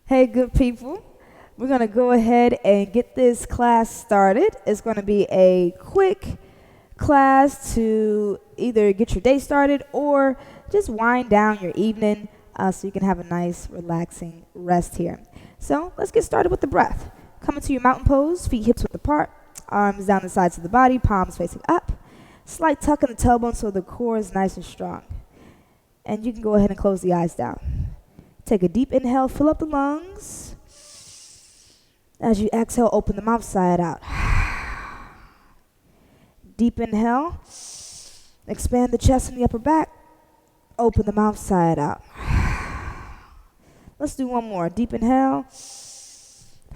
Hey, good people. We're going to go ahead and get this class started. It's going to be a quick class to either get your day started or just wind down your evening so you can have a nice, relaxing rest here. So let's get started with the breath. Come into your mountain pose, feet hips width apart, arms down the sides of the body, palms facing up. Slight tuck in the tailbone so the core is nice and strong. And you can go ahead and close the eyes down. Take a deep inhale, fill up the lungs. As you exhale, open the mouth side out. Deep inhale, expand the chest and the upper back. Open the mouth side out. Let's do one more. Deep inhale.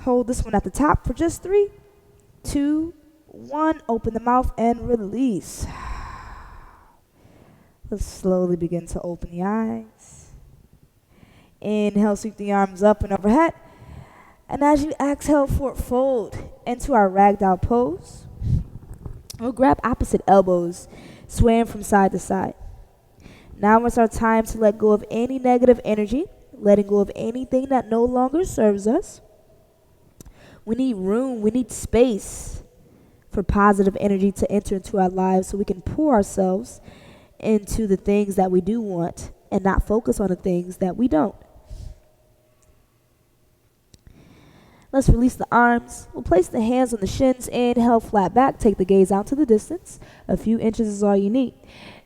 Hold this one at the top for just 3, 2, 1. Open the mouth and release. Let's slowly begin to open the eyes. Inhale, sweep the arms up and overhead. And as you exhale, forward fold into our ragdoll pose. We'll grab opposite elbows, swaying from side to side. Now it's our time to let go of any negative energy, letting go of anything that no longer serves us. We need room, we need space for positive energy to enter into our lives so we can pour ourselves into the things that we do want and not focus on the things that we don't. Let's release the arms. We'll place the hands on the shins. Inhale, flat back. Take the gaze out to the distance. A few inches is all you need.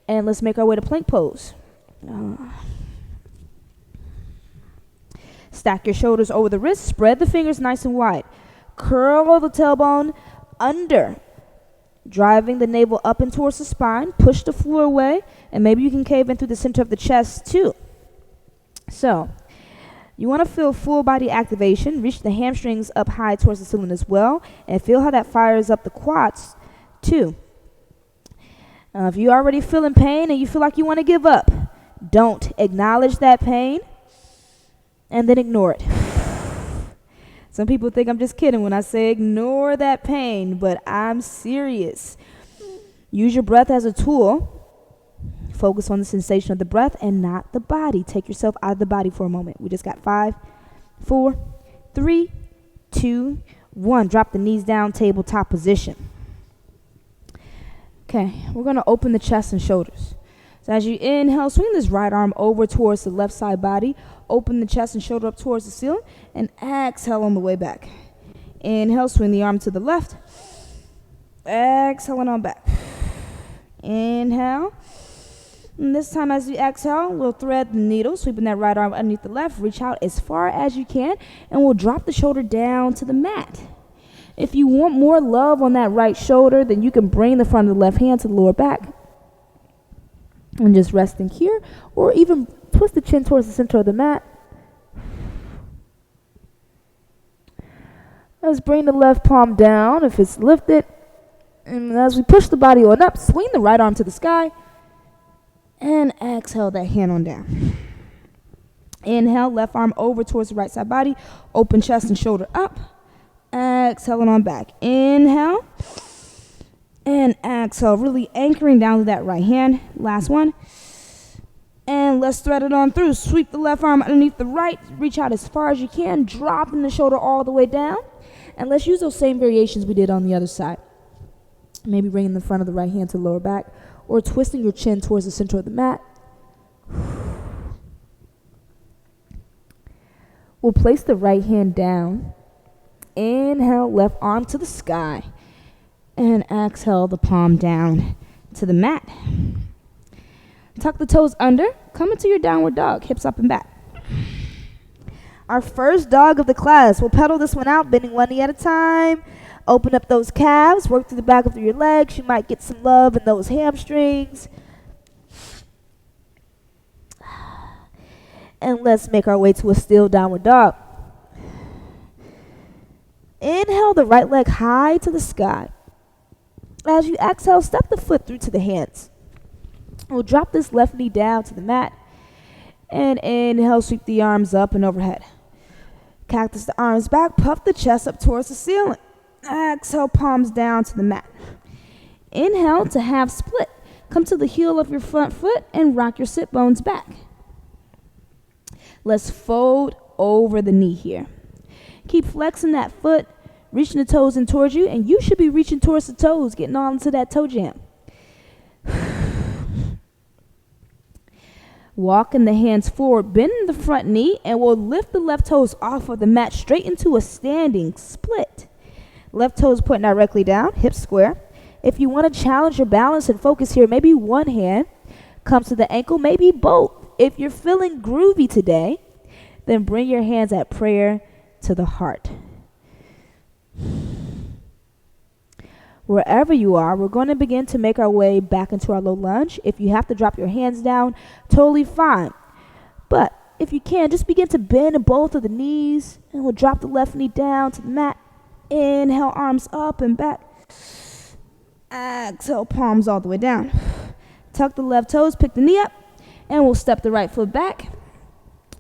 And let's make our way to plank pose. Stack your shoulders over the wrists. Spread the fingers nice and wide. Curl the tailbone under, driving the navel up and towards the spine. Push the floor away. And maybe you can cave in through the center of the chest too. So, you want to feel full body activation. Reach the hamstrings up high towards the ceiling as well. And feel how that fires up the quads too. If you're already feeling pain and you feel like you want to give up, don't. Acknowledge that pain and then ignore it. Some people think I'm just kidding when I say ignore that pain, but I'm serious. Use your breath as a tool. Focus on the sensation of the breath and not the body. Take yourself out of the body for a moment. We just got 5, 4, 3, 2, 1. Drop the knees down, tabletop position. Okay, we're going to open the chest and shoulders. So as you inhale, swing this right arm over towards the left side body. Open the chest and shoulder up towards the ceiling. And exhale on the way back. Inhale, swing the arm to the left. Exhaling on back. Inhale. And this time as you exhale, we'll thread the needle, sweeping that right arm underneath the left. Reach out as far as you can, and we'll drop the shoulder down to the mat. If you want more love on that right shoulder, then you can bring the front of the left hand to the lower back. And just resting here, or even twist the chin towards the center of the mat. Let's bring the left palm down if it's lifted. And as we push the body on up, swing the right arm to the sky. And exhale that hand on down. Inhale, left arm over towards the right side body. Open chest and shoulder up. Exhaling on back. Inhale. And exhale, really anchoring down to that right hand. Last one. And let's thread it on through. Sweep the left arm underneath the right. Reach out as far as you can. Dropping the shoulder all the way down. And let's use those same variations we did on the other side. Maybe bringing the front of the right hand to the lower back. Or twisting your chin towards the center of the mat. We'll place the right hand down. Inhale, left arm to the sky. And exhale, the palm down to the mat. Tuck the toes under. Come into your downward dog, hips up and back. Our first dog of the class. We'll pedal this one out, bending one knee at a time. Open up those calves, work through the back of your legs. You might get some love in those hamstrings. And let's make our way to a still downward dog. Inhale the right leg high to the sky. As you exhale, step the foot through to the hands. We'll drop this left knee down to the mat. And inhale, sweep the arms up and overhead. Cactus the arms back, puff the chest up towards the ceiling. Exhale, palms down to the mat. Inhale to half split. Come to the heel of your front foot and rock your sit bones back. Let's fold over the knee here. Keep flexing that foot, reaching the toes in towards you, and you should be reaching towards the toes, getting on into that toe jam. Walking the hands forward, bending the front knee, and we'll lift the left toes off of the mat straight into a standing split. Left toes pointing directly down, hips square. If you want to challenge your balance and focus here, maybe one hand comes to the ankle, maybe both. If you're feeling groovy today, then bring your hands at prayer to the heart. Wherever you are, we're going to begin to make our way back into our low lunge. If you have to drop your hands down, totally fine. But if you can, just begin to bend both of the knees, and we'll drop the left knee down to the mat. Inhale, arms up and back. Exhale, palms all the way down. Tuck the left toes, pick the knee up, and we'll step the right foot back.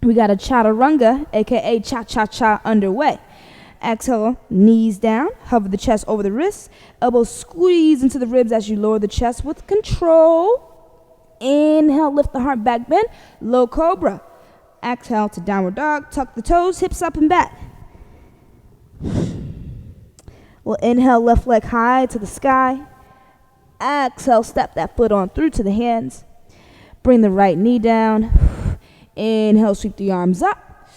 We got a chaturanga, aka cha-cha-cha, underway. Exhale, knees down, hover the chest over the wrists, elbows squeeze into the ribs as you lower the chest with control. Inhale, lift the heart back, bend, low cobra. Exhale to downward dog, tuck the toes, hips up and back. We'll inhale, left leg high to the sky. Exhale, step that foot on through to the hands. Bring the right knee down. Inhale, sweep the arms up.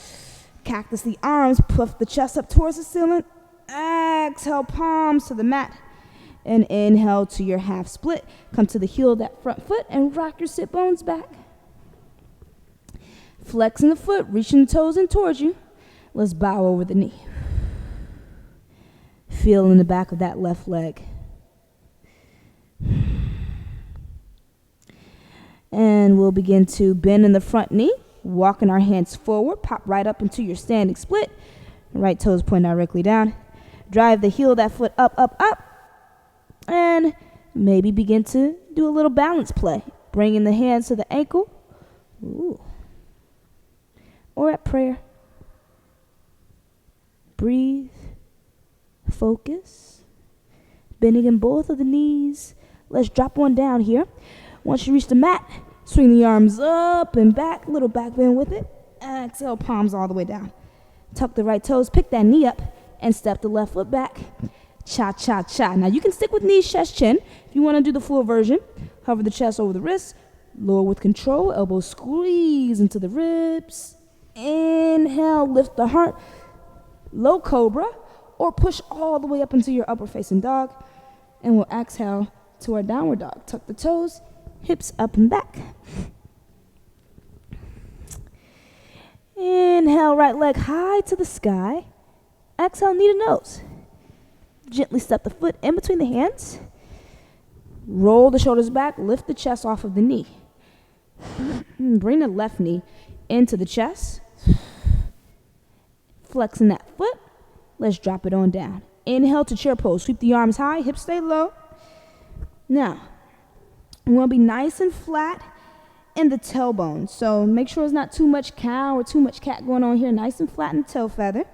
Cactus the arms, puff the chest up towards the ceiling. Exhale, palms to the mat. And inhale to your half split. Come to the heel of that front foot and rock your sit bones back. Flexing the foot, reaching the toes in towards you. Let's bow over the knee. Feel in the back of that left leg. And we'll begin to bend in the front knee, walking our hands forward, pop right up into your standing split. Right toes point directly down. Drive the heel of that foot up, up, up. And maybe begin to do a little balance play. Bringing the hands to the ankle. Ooh. Or at prayer. Breathe. Focus. Bending in both of the knees. Let's drop one down here. Once you reach the mat, swing the arms up and back. Little back bend with it. Exhale, palms all the way down. Tuck the right toes, pick that knee up, and step the left foot back. Cha-cha-cha. Now you can stick with knees, chest, chin. If you want to do the full version, hover the chest over the wrists. Lower with control. Elbows squeeze into the ribs. Inhale, lift the heart. Low cobra. Or push all the way up into your upper facing dog. And we'll exhale to our downward dog. Tuck the toes, hips up and back. Inhale, right leg high to the sky. Exhale, knee to nose. Gently step the foot in between the hands. Roll the shoulders back, lift the chest off of the knee. Bring the left knee into the chest. Flexing that foot. Let's drop it on down. Inhale to chair pose. Sweep the arms high, hips stay low. Now, we want to be nice and flat in the tailbone. So make sure there's not too much cow or too much cat going on here. Nice and flat in the tail feather.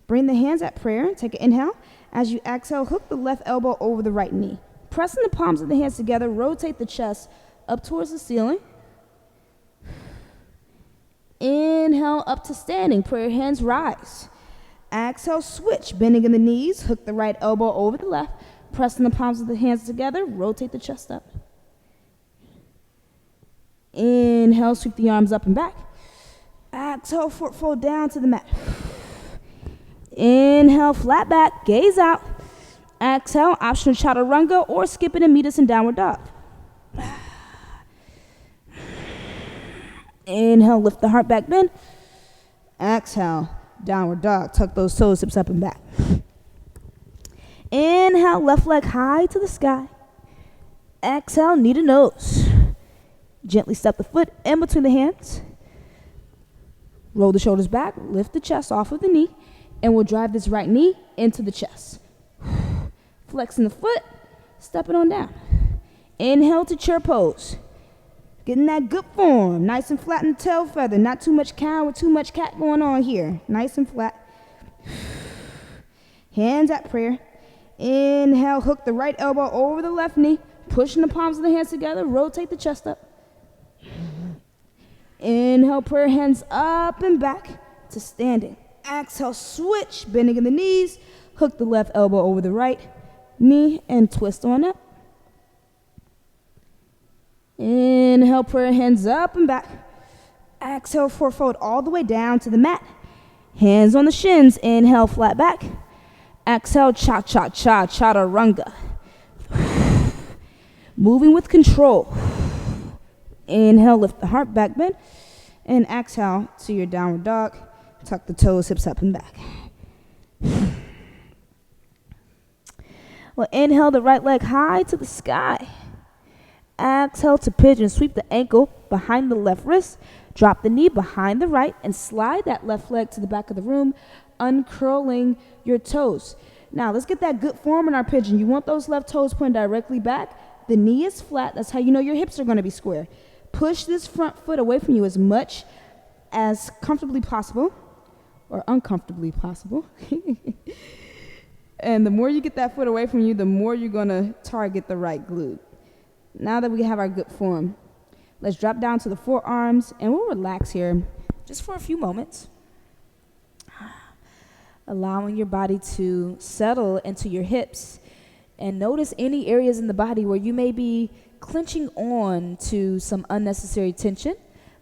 Bring the hands at prayer. Take an inhale. As you exhale, hook the left elbow over the right knee. Pressing the palms of the hands together, rotate the chest up towards the ceiling. Inhale up to standing. Prayer hands rise. Exhale, switch. Bending in the knees. Hook the right elbow over the left. Pressing the palms of the hands together. Rotate the chest up. Inhale, sweep the arms up and back. Exhale, fold down to the mat. Inhale, flat back. Gaze out. Exhale, optional chaturanga or skip it and meet us in downward dog. Inhale, lift the heart back, bend. Exhale, downward dog. Tuck those toes, hips up and back. Inhale, left leg high to the sky. Exhale, knee to nose. Gently step the foot in between the hands. Roll the shoulders back, lift the chest off of the knee, and we'll drive this right knee into the chest. Flexing the foot, stepping on down. Inhale to chair pose. Getting that good form. Nice and flat in the tail feather. Not too much cow or too much cat going on here. Nice and flat. Hands at prayer. Inhale, hook the right elbow over the left knee, pushing the palms of the hands together, rotate the chest up. Inhale, prayer, hands up and back to standing. Exhale, switch, bending in the knees, hook the left elbow over the right knee and twist on up. Inhale, prayer, hands up and back. Exhale, forefold all the way down to the mat. Hands on the shins, inhale, flat back. Exhale, cha-cha-cha, chaturanga. Moving with control. Inhale, lift the heart, back bend. And exhale to your downward dog. Tuck the toes, hips up and back. Well, inhale the right leg high to the sky. Exhale to pigeon. Sweep the ankle behind the left wrist. Drop the knee behind the right and slide that left leg to the back of the room, uncurling your toes. Now, let's get that good form in our pigeon. You want those left toes pointed directly back. The knee is flat. That's how you know your hips are going to be square. Push this front foot away from you as much as comfortably possible or uncomfortably possible. And the more you get that foot away from you, the more you're going to target the right glute. Now that we have our good form, let's drop down to the forearms and we'll relax here just for a few moments. Allowing your body to settle into your hips and notice any areas in the body where you may be clenching on to some unnecessary tension.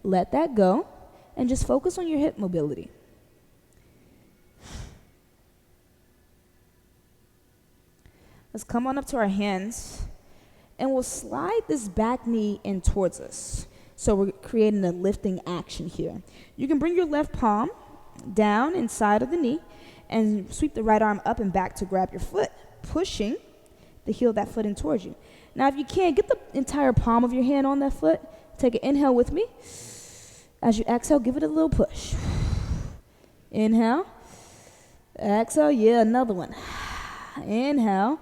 Let that go and just focus on your hip mobility. Let's come on up to our hands and we'll slide this back knee in towards us. So we're creating a lifting action here. You can bring your left palm down inside of the knee and sweep the right arm up and back to grab your foot, pushing the heel of that foot in towards you. Now, if you can't, get the entire palm of your hand on that foot. Take an inhale with me. As you exhale, give it a little push. Inhale. Exhale. Yeah, another one. Inhale.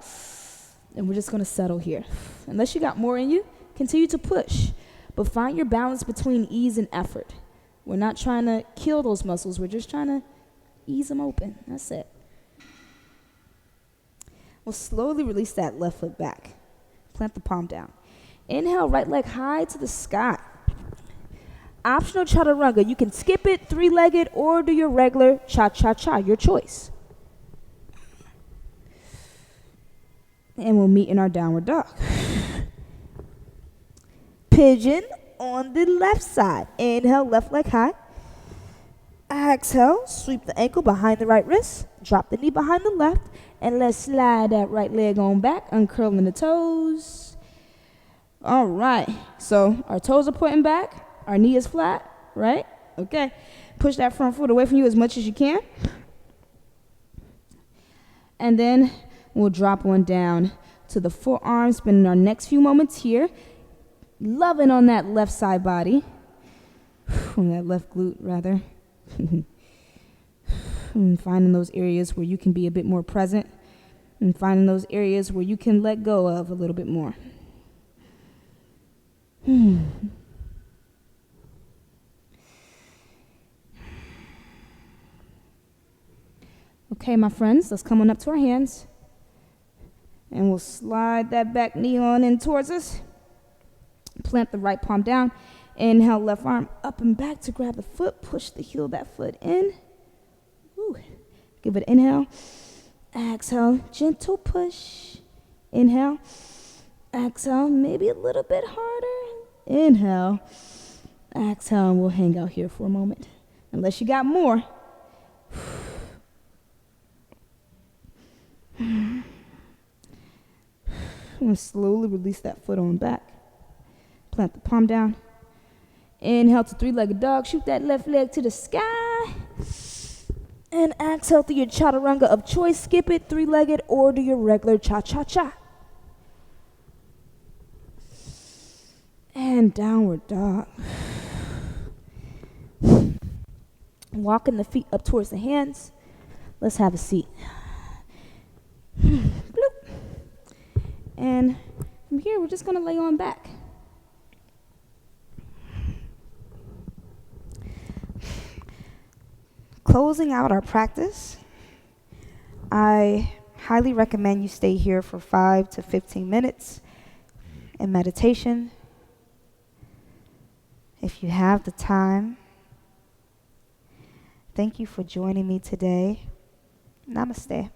And we're just going to settle here. Unless you got more in you, continue to push. But find your balance between ease and effort. We're not trying to kill those muscles. We're just trying to ease them open. That's it. We'll slowly release that left foot back. Plant the palm down. Inhale, right leg high to the sky. Optional chaturanga. You can skip it, three-legged, or do your regular cha-cha-cha, your choice. And we'll meet in our downward dog. Pigeon on the left side. Inhale, left leg high. Exhale, sweep the ankle behind the right wrist. Drop the knee behind the left. And let's slide that right leg on back, uncurling the toes. All right. So our toes are pointing back. Our knee is flat, right? Okay. Push that front foot away from you as much as you can. And then we'll drop one down to the forearm, spending our next few moments here. Loving on that left side body. On that left glute, rather. And finding those areas where you can be a bit more present. And finding those areas where you can let go of a little bit more. Okay, my friends, let's come on up to our hands. And we'll slide that back knee on in towards us. Plant the right palm down. Inhale, left arm up and back to grab the foot. Push the heel of that foot in. Woo. Give it an inhale. Exhale, gentle push. Inhale. Exhale, maybe a little bit harder. Inhale. Exhale, and we'll hang out here for a moment. Unless you got more. And slowly release that foot on back. Plant the palm down. Inhale to three-legged dog. Shoot that left leg to the sky. And exhale through your chaturanga of choice. Skip it, three-legged, or do your regular cha-cha-cha. And downward dog. Walking the feet up towards the hands. Let's have a seat. Bloop. And from here, we're just going to lay on back. Closing out our practice, I highly recommend you stay here for 5 to 15 minutes in meditation. If you have the time, thank you for joining me today. Namaste.